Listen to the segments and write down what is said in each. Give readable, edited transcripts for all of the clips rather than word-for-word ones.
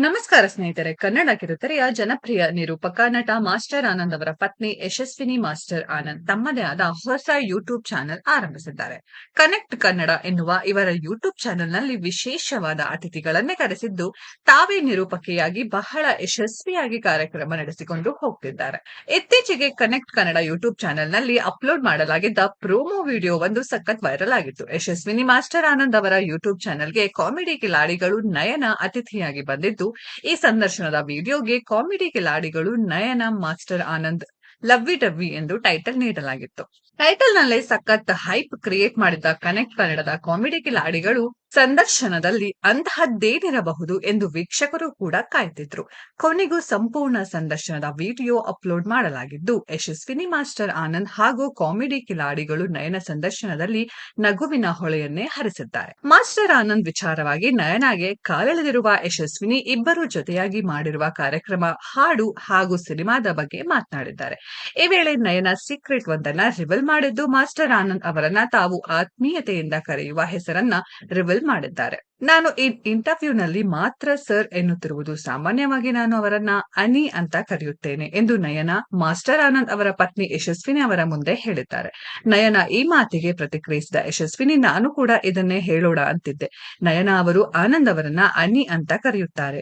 ನಮಸ್ಕಾರ ಸ್ನೇಹಿತರೆ. ಕನ್ನಡ ಕಿರುತೆರೆಯ ಜನಪ್ರಿಯ ನಿರೂಪಕ, ನಟ ಮಾಸ್ಟರ್ ಆನಂದ್ ಅವರ ಪತ್ನಿ ಯಶಸ್ವಿನಿ ಮಾಸ್ಟರ್ ಆನಂದ್ ತಮ್ಮದೇ ಆದ ಹೊಸ ಯೂಟ್ಯೂಬ್ ಚಾನೆಲ್ ಆರಂಭಿಸಿದ್ದಾರೆ. ಕನೆಕ್ಟ್ ಕನ್ನಡ ಎನ್ನುವ ಇವರ ಯೂಟ್ಯೂಬ್ ಚಾನೆಲ್ನಲ್ಲಿ ವಿಶೇಷವಾದ ಅತಿಥಿಗಳನ್ನೇ ಕರೆಸಿದ್ದು, ತಾವೇ ನಿರೂಪಕಿಯಾಗಿ ಬಹಳ ಯಶಸ್ವಿಯಾಗಿ ಕಾರ್ಯಕ್ರಮ ನಡೆಸಿಕೊಂಡು ಹೋಗ್ತಿದ್ದಾರೆ. ಇತ್ತೀಚೆಗೆ ಕನೆಕ್ಟ್ ಕನ್ನಡ ಯೂಟ್ಯೂಬ್ ಚಾನೆಲ್ನಲ್ಲಿ ಅಪ್ಲೋಡ್ ಮಾಡಲಾಗಿದ್ದ ಪ್ರೋಮೋ ವಿಡಿಯೋ ಒಂದು ಸಖತ್ ವೈರಲ್ ಆಗಿತ್ತು. ಯಶಸ್ವಿನಿ ಮಾಸ್ಟರ್ ಆನಂದ್ ಅವರ ಯೂಟ್ಯೂಬ್ ಚಾನೆಲ್ಗೆ ಕಾಮಿಡಿ ಕಿಲಾಡಿಗಳು ನಯನ ಅತಿಥಿಯಾಗಿ ಬಂದಿದ್ದು, ಈ ಸಂದರ್ಶನದ ವಿಡಿಯೋಗೆ ಕಾಮಿಡಿ ಕಿಲಾಡಿಗಳು ನಯನ ಮಾಸ್ಟರ್ ಆನಂದ್ ಲವ್ವಿ ಡವ್ವಿ ಎಂದು ಟೈಟಲ್ ನೀಡಲಾಗಿತ್ತು. ಟೈಟಲ್ ನಲ್ಲೇ ಸಖತ್ ಹೈಪ್ ಕ್ರಿಯೇಟ್ ಮಾಡಿದ್ದ ಕನೆಕ್ಟ್ ಕನ್ನಡದ ಕಾಮಿಡಿ ಕಿಲಾಡಿಗಳು ಸಂದರ್ಶನದಲ್ಲಿ ಅಂತಹದ್ದೇನಿರಬಹುದು ಎಂದು ವೀಕ್ಷಕರು ಕೂಡ ಕಾಯ್ತಿದ್ರು. ಕೊನೆಗೂ ಸಂಪೂರ್ಣ ಸಂದರ್ಶನದ ವಿಡಿಯೋ ಅಪ್ಲೋಡ್ ಮಾಡಲಾಗಿದ್ದು, ಯಶಸ್ವಿನಿ ಮಾಸ್ಟರ್ ಆನಂದ್ ಹಾಗೂ ಕಾಮಿಡಿ ಕಿಲಾಡಿಗಳು ನಯನ ಸಂದರ್ಶನದಲ್ಲಿ ನಗುವಿನ ಹೊಳೆಯನ್ನೇ ಹರಿಸಿದ್ದಾರೆ. ಮಾಸ್ಟರ್ ಆನಂದ್ ವಿಚಾರವಾಗಿ ನಯನಾಗೆ ಕಾಲೆಳೆದಿರುವ ಯಶಸ್ವಿನಿ ಇಬ್ಬರು ಜೊತೆಯಾಗಿ ಮಾಡಿರುವ ಕಾರ್ಯಕ್ರಮ, ಹಾಡು ಹಾಗೂ ಸಿನಿಮಾದ ಬಗ್ಗೆ ಮಾತನಾಡಿದ್ದಾರೆ. ಈ ವೇಳೆ ನಯನ ಸೀಕ್ರೆಟ್ ಒಂದನ್ನ ರಿವೀಲ್ ಮಾಡಿದ್ದು, ಮಾಸ್ಟರ್ ಆನಂದ್ ಅವರನ್ನ ತಾವು ಆತ್ಮೀಯತೆಯಿಂದ ಕರೆಯುವ ಹೆಸರನ್ನ ರಿವೀಲ್ ಮಾಡಿದ್ದಾರೆ. ನಾನು ಈ ಇಂಟರ್ವ್ಯೂನಲ್ಲಿ ಮಾತ್ರ ಸರ್ ಎನ್ನುತ್ತಿರುವುದು ಸಾಮಾನ್ಯವಾಗಿ ನಾನು ಅವರನ್ನ ಅನಿ ಅಂತ ಕರೆಯುತ್ತೇನೆ ಎಂದು ನಯನ ಮಾಸ್ಟರ್ ಆನಂದ್ ಅವರ ಪತ್ನಿ ಯಶಸ್ವಿನಿ ಅವರ ಮುಂದೆ ಹೇಳಿದ್ದಾರೆ. ನಯನ ಈ ಮಾತಿಗೆ ಪ್ರತಿಕ್ರಿಯಿಸಿದ ಯಶಸ್ವಿನಿ, ನಾನು ಕೂಡ ಇದನ್ನೇ ಹೇಳೋಣ ಅಂತಿದ್ದೆ. ನಯನ ಅವರು ಆನಂದ್ ಅವರನ್ನ ಅನಿ ಅಂತ ಕರೆಯುತ್ತಾರೆ,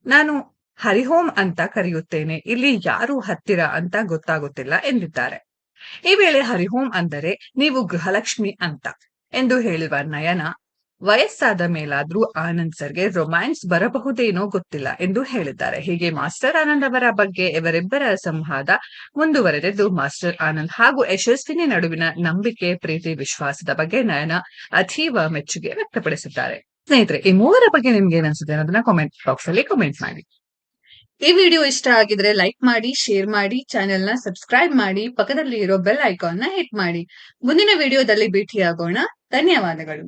ನಾನು ಹರಿಹೋಂ ಅಂತ ಕರೆಯುತ್ತೇನೆ, ಇಲ್ಲಿ ಯಾರು ಹತ್ತಿರ ಅಂತ ಗೊತ್ತಾಗುತ್ತಿಲ್ಲ ಎಂದಿದ್ದಾರೆ. ಈ ವೇಳೆ ಹರಿಹೋಂ ಅಂದರೆ ನೀವು ಗೃಹಲಕ್ಷ್ಮಿ ಅಂತ ಎಂದು ಹೇಳಿರುವ ನಯನ, ವಯಸ್ಸಾದ ಮೇಲಾದ್ರೂ ಆನಂದ್ ಸರ್ಗೆ ರೊಮ್ಯಾನ್ಸ್ ಬರಬಹುದೇನೋ ಗೊತ್ತಿಲ್ಲ ಎಂದು ಹೇಳಿದ್ದಾರೆ. ಹೀಗೆ ಮಾಸ್ಟರ್ ಆನಂದ್ ಅವರ ಬಗ್ಗೆ ಇವರಿಬ್ಬರ ಸಂವಾದ ಮುಂದುವರೆದಿದ್ದು, ಮಾಸ್ಟರ್ ಆನಂದ್ ಹಾಗೂ ಯಶಸ್ವಿನಿ ನಡುವಿನ ನಂಬಿಕೆ, ಪ್ರೀತಿ, ವಿಶ್ವಾಸದ ಬಗ್ಗೆ ನಯನ ಅತೀವ ಮೆಚ್ಚುಗೆ ವ್ಯಕ್ತಪಡಿಸಿದ್ದಾರೆ. ಸ್ನೇಹಿತರೆ, ಈ ಮೂವರ ಬಗ್ಗೆ ನಿಮ್ಗೆ ಏನಿಸುತ್ತೆ ಅನ್ನೋದನ್ನ ಕಾಮೆಂಟ್ ಬಾಕ್ಸ್ ಅಲ್ಲಿ ಕಾಮೆಂಟ್ ಮಾಡಿ. ಈ ವಿಡಿಯೋ ಇಷ್ಟ ಆಗಿದ್ರೆ ಲೈಕ್ ಮಾಡಿ, ಶೇರ್ ಮಾಡಿ, ಚಾನೆಲ್ ನ ಸಬ್ಸ್ಕ್ರೈಬ್ ಮಾಡಿ, ಪಕ್ಕದಲ್ಲಿ ಇರೋ ಬೆಲ್ ಐಕಾನ್ ನ ಹಿಟ್ ಮಾಡಿ. ಮುಂದಿನ ವಿಡಿಯೋದಲ್ಲಿ ಭೇಟಿಯಾಗೋಣ. ಧನ್ಯವಾದಗಳು.